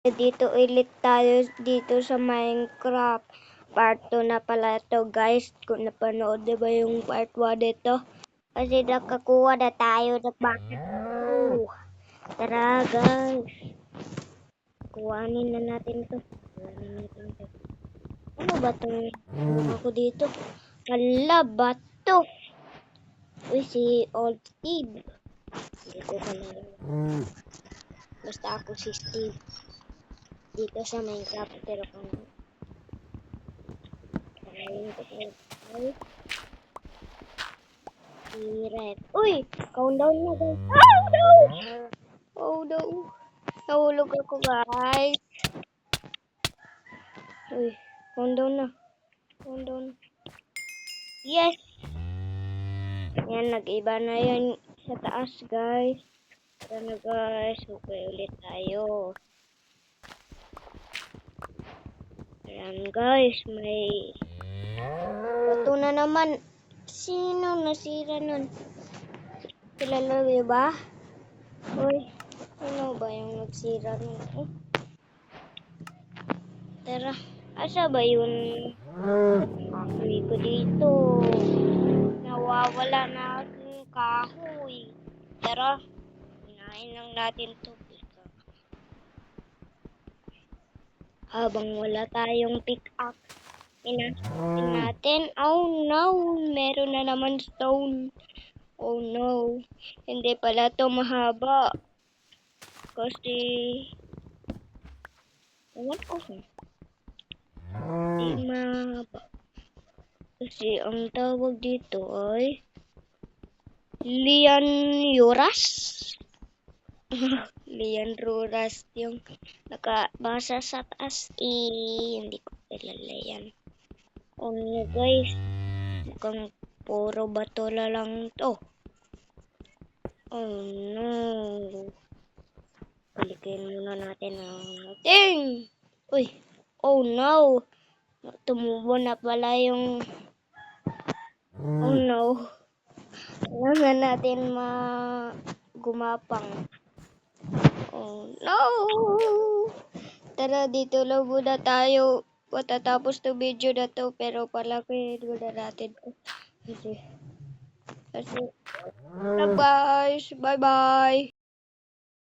Dito ulit tayo dito sa Minecraft. Part 2 na pala to guys. Kung napanood ba yung part 1 dito. Kasi nakakuha na tayo ng bucket. Tara guys. Kuhanin na natin to. Ano ba to? Ano ako dito? Hala, bato. Uy, si Old Steve. Hindi ko kalala. Basta ako si Steve. Dito sa Minecraft. Pero kung Red. Uy! Countdown na guys. Oh no! Oh no! Nahulog ako guys. Uy, countdown na. Countdown. Yes! Yan, nag-iba na yan sa taas guys. Tara na guys. Okay ulit tayo. Ayan guys, may bato na naman. Sino nasira nun? Kilala mo ba? Uy, ano ba yung nagsira nun? Tara, asa ba yun? Kahoy ko dito. Nawawala na aking kahoy. Tara, hinahin lang natin to. Habang wala tayong pick-up, hinahin natin. Oh no, meron na naman stone. Oh no, hindi pala to mahaba. Kasi, ewan ko. Hindi mahaba. Kasi ang tawag dito ay Lianuras. Lianuras yung nakabasa sa taas. Hindi ko kilala yan. Oh no guys, mukhang puro bato na lang to. Oh no. Balikin muna natin ang ating. Uy, oh no. Tumubo na pala yung. Oh no. Kailangan natin gumapang. Oh no. Tara, dito lang muna tayo. Matatapos to video na to. Pero palakihin muna natin. Kasi bye guys. Bye bye.